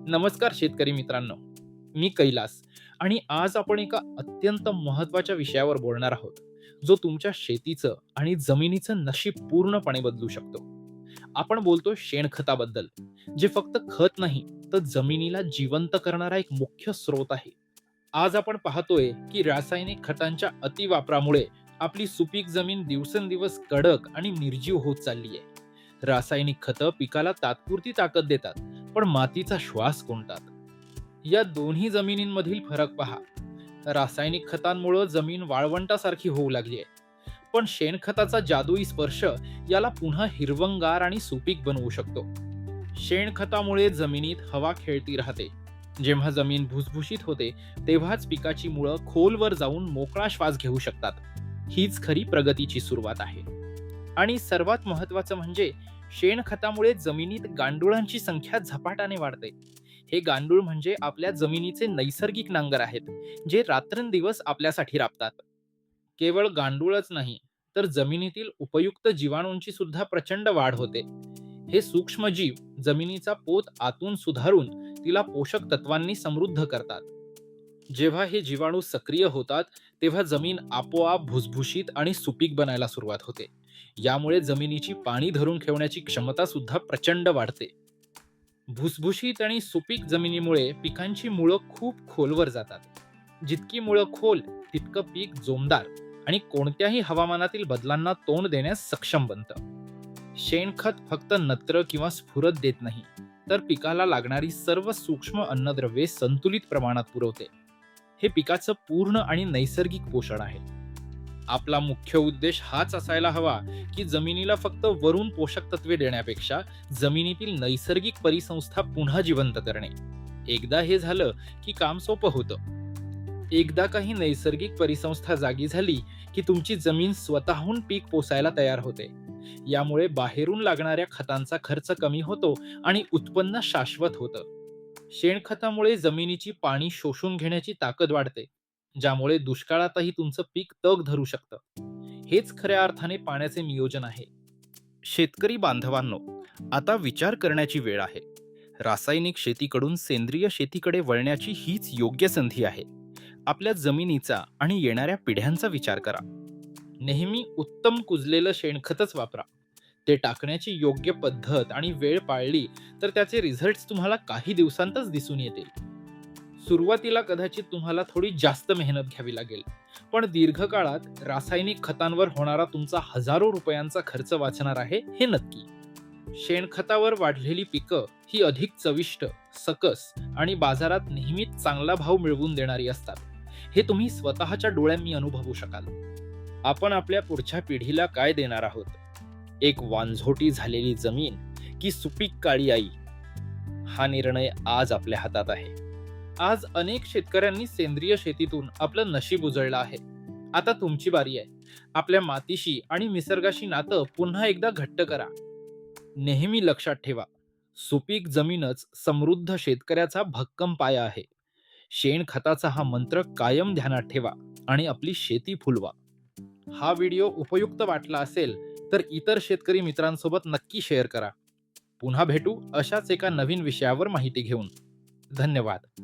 नमस्कार शेतकरी मित्रांनो, मी कैलास आणि आज आपण एका अत्यंत महत्त्वाच्या विषयावर बोलणार आहोत, जो तुमच्या शेतीचं आणि जमिनीचं नशीब पूर्णपणे बदलू शकतो. आपण बोलतो शेणखताबद्दल, जे फक्त खत नाही, तर जमिनीला जिवंत करणारा एक मुख्य स्रोत आहे. आज आपण पाहतोय की रासायनिक खतांच्या अतिवापरामुळे आपली सुपीक जमीन दिवसेंदिवस कडक आणि निर्जीव होत चालली आहे. रासायनिक खतं पिकाला तात्पुरती ताकद देतात, पण मातीचा श्वास कोंडतात. या दोन्ही जमिनींमधील फरक पहा. रासायनिक खतांमुळे जमीन वाळवंटासारखी होऊ लागली आहे, पण शेणखताचा जादुई स्पर्श याला पुन्हा हिरवंगार आणि सुपीक बनवू शकतो. शेणखतामुळे जमिनीत हवा खेळती राहते. जेव्हा जमीन भुसभुशीत होते, तेव्हाच पिकाची मुळं खोलवर जाऊन मोकळा श्वास घेऊ शकतात. हीच खरी प्रगतीची सुरुवात आहे. आणि सर्वात महत्त्वाचं म्हणजे शेणखतामुळे जमिनीत गांडुळांची संख्या झपाट्याने वाढते. हे गांडूळ म्हणजे आपल्या जमिनीचे नैसर्गिक नांगर आहेत, जे रात्रंदिवस आपल्यासाठी राबतात. केवळ गांडूळच नाही, तर जमिनीतील उपयुक्त जीवाणूंची सुद्धा प्रचंड वाढ होते. हे सूक्ष्मजीव जमिनीचा पोत आतून सुधारून तिला पोषक तत्वांनी समृद्ध करतात. जेव्हा हे जीवाणू सक्रिय होतात, तेव्हा जमीन आपोआप भुसभुशीत आणि सुपीक बनायला सुरुवात होते. यामुळे जमिनीची पाणी धरून ठेवण्याची क्षमता सुद्धा प्रचंड वाढते. भुसभुशीत आणि सुपीक जमिनीमुळे पिकांची मुळं खूप खोलवर जातात. जितकी मुळं खोल, तितकं पीक जोमदार आणि कोणत्याही हवामानातील बदलांना तोंड देण्यास सक्षम बनतं. शेणखत फक्त नत्र किंवा स्फुरद देत नाही, तर पिकाला लागणारी सर्व सूक्ष्म अन्नद्रव्ये संतुलित प्रमाणात पुरवते. हे पिकाचं पूर्ण आणि नैसर्गिक पोषण आहे. आपला मुख्य उद्देश हाच असायला हवा की जमिनीला फक्त वरून पोषक तत्वे देण्यापेक्षा जमिनीतील नैसर्गिक परिसंस्था पुन्हा जिवंत करणे. एकदा हे झालं की काम सोपं होतं. एकदा काही नैसर्गिक परिसंस्था जागी झाली की तुमची जमीन स्वतःहून पीक पोसायला तयार होते. यामुळे बाहेरून लागणाऱ्या खतांचा खर्च कमी होतो आणि उत्पन्न शाश्वत होतं. शेणखतामुळे जमिनीची पाणी शोषून घेण्याची ताकद वाढते, ज्यामुळे दुष्काळातही तुमचं पीक तग धरू शकतं. हेच खऱ्या अर्थाने पाण्याचे नियोजन आहे. शेतकरी बांधवांनो, आता विचार करण्याची वेळ आहे. रासायनिक शेतीकडून सेंद्रिय शेतीकडे वळण्याची हीच योग्य संधी आहे. आपल्या जमिनीचा आणि येणाऱ्या पिढ्यांचा विचार करा. नेहमी उत्तम कुजलेलं शेणखतच वापरा. ते टाकण्याची योग्य पद्धत आणि वेळ पाळली तर त्याचे रिझल्ट्स तुम्हाला काही दिवसांतच दिसून येतील. सुरुवातीला कदाचित तुम्हाला थोडी जास्त मेहनत घ्यावी लागेल, पण दीर्घकाळात रासायनिक खतांवर होणारा तुमचा हजारो रुपयांचा खर्च वाचणार आहे, हे नक्की. शेणखतावर वाढलेली पिकं ही अधिक चविष्ट, सकस आणि बाजारात नेहमीच चांगला भाव मिळवून देणारी असतात. हे तुम्ही स्वतःच्या डोळ्यांनी अनुभवू शकाल. आपण आपल्या पुढच्या पिढीला काय देणार आहोत? एक वांझोटी झालेली जमीन की सुपीक काळी आई? हा निर्णय आज आपल्या हातात आहे. आज अनेक शेतकऱ्यांनी सेंद्रिय शेतीतून आपलं नशीब उजळलं आहे. आता तुमची बारी आहे. आपल्या मातीशी आणि निसर्गाशी नातं पुन्हा एकदा घट्ट करा. नेहमी लक्षात ठेवा, सुपीक जमीनच समृद्ध शेतकऱ्याचा भक्कम पाया आहे. शेणखताचा हा मंत्र कायम ध्यानात ठेवा आणि आपली शेती फुलवा. हा व्हिडिओ उपयुक्त वाटला असेल तर इतर शेतकरी मित्रांसोबत नक्की शेअर करा. पुन्हा भेटू अशाच एका नवीन विषयावर माहिती घेऊन. धन्यवाद.